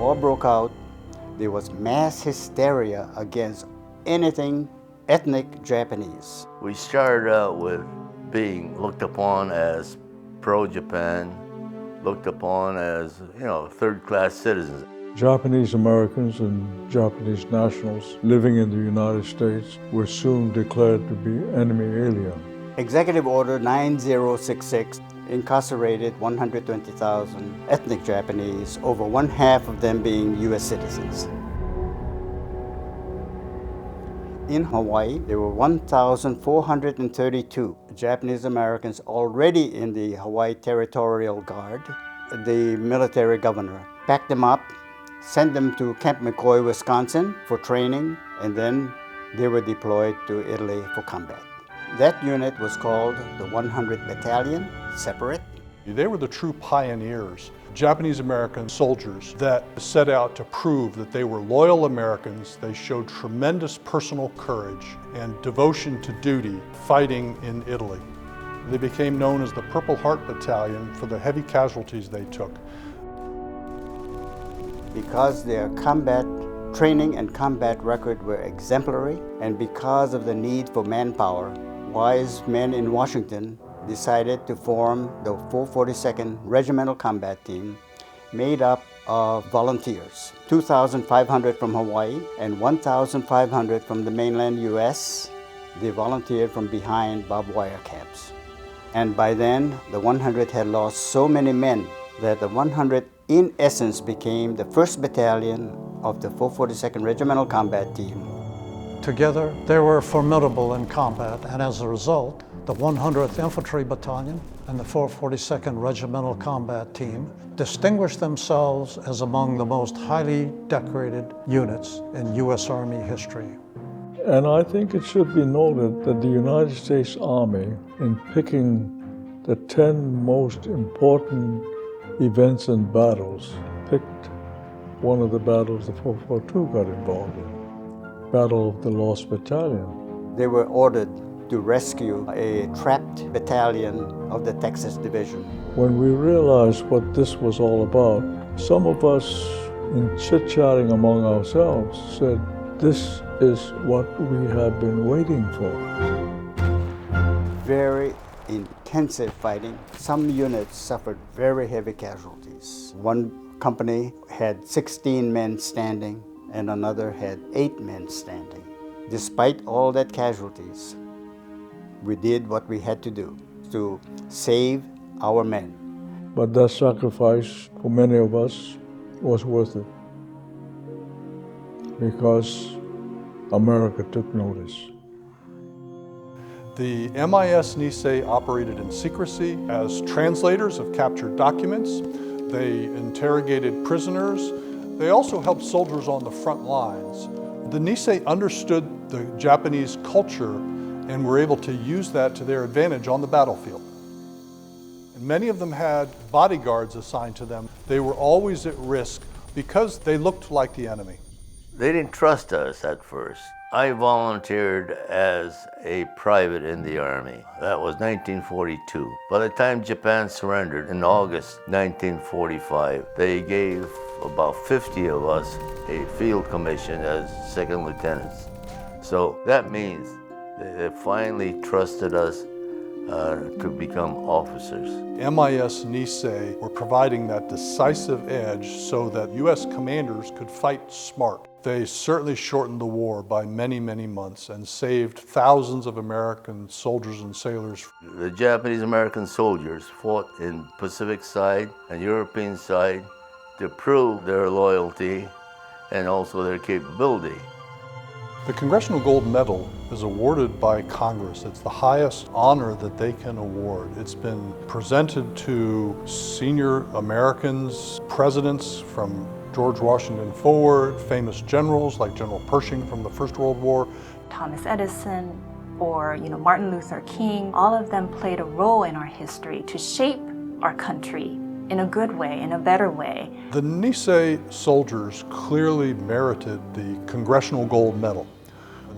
war broke out, there was mass hysteria against anything ethnic Japanese. We started out with being looked upon as pro-Japan, looked upon as, third-class citizens. Japanese Americans and Japanese nationals living in the United States were soon declared to be enemy alien. Executive Order 9066 incarcerated 120,000 ethnic Japanese, over one half of them being U.S. citizens. In Hawaii, there were 1,432 Japanese Americans already in the Hawaii Territorial Guard. The military governor packed them up, sent them to Camp McCoy, Wisconsin for training, and then they were deployed to Italy for combat. That unit was called the 100th Battalion, separate. They were the true pioneers, Japanese American soldiers that set out to prove that they were loyal Americans. They showed tremendous personal courage and devotion to duty fighting in Italy. They became known as the Purple Heart Battalion for the heavy casualties they took. Because their combat training and combat record were exemplary, and because of the need for manpower, wise men in Washington decided to form the 442nd Regimental Combat Team, made up of volunteers, 2,500 from Hawaii and 1,500 from the mainland U.S. They volunteered from behind barbed wire camps. And by then, the 100 had lost so many men that the 100 in essence became the 1st Battalion of the 442nd Regimental Combat Team. Together, they were formidable in combat, and as a result, the 100th Infantry Battalion and the 442nd Regimental Combat Team distinguished themselves as among the most highly decorated units in U.S. Army history. And I think it should be noted that the United States Army, in picking the 10 most important events and battles, picked one of the battles the 442 got involved in, Battle of the Lost Battalion. They were ordered to rescue a trapped battalion of the Texas Division. When we realized what this was all about, some of us, in chit-chatting among ourselves, said, "This is what we have been waiting for." Very intensive fighting. Some units suffered very heavy casualties. One company had 16 men standing, and another had 8 men standing. Despite all that casualties, we did what we had to do to save our men. But that sacrifice for many of us was worth it, because America took notice. The MIS Nisei operated in secrecy as translators of captured documents. They interrogated prisoners. They also helped soldiers on the front lines. The Nisei understood the Japanese culture and were able to use that to their advantage on the battlefield. And many of them had bodyguards assigned to them. They were always at risk because they looked like the enemy. They didn't trust us at first. I volunteered as a private in the Army. That was 1942. By the time Japan surrendered in August 1945, they gave about 50 of us a field commission as second lieutenants. So that means they finally trusted us to become officers. MIS Nisei were providing that decisive edge so that U.S. commanders could fight smart. They certainly shortened the war by many, many months and saved thousands of American soldiers and sailors. The Japanese American soldiers fought in Pacific side and European side to prove their loyalty and also their capability. The Congressional Gold Medal is awarded by Congress. It's the highest honor that they can award. It's been presented to senior Americans, presidents from George Washington forward, famous generals like General Pershing from the First World War. Thomas Edison or Martin Luther King, all of them played a role in our history to shape our country in a good way, in a better way. The Nisei soldiers clearly merited the Congressional Gold Medal.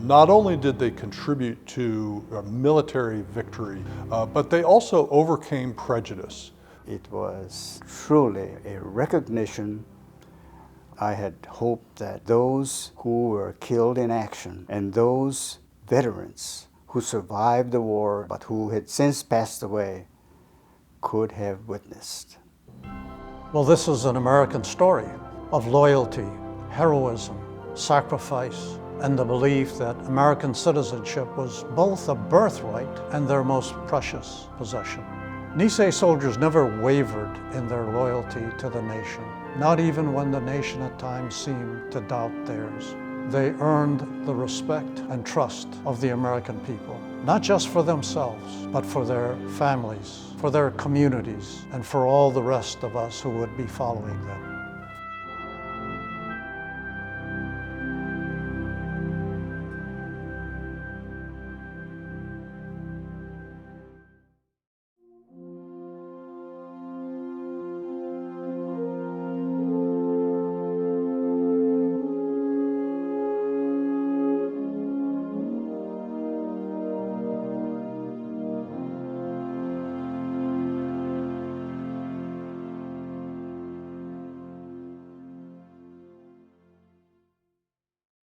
Not only did they contribute to a military victory, but they also overcame prejudice. It was truly a recognition I had hoped that those who were killed in action and those veterans who survived the war but who had since passed away could have witnessed. Well, this is an American story of loyalty, heroism, sacrifice, and the belief that American citizenship was both a birthright and their most precious possession. Nisei soldiers never wavered in their loyalty to the nation, not even when the nation at times seemed to doubt theirs. They earned the respect and trust of the American people, not just for themselves, but for their families, for their communities, and for all the rest of us who would be following them.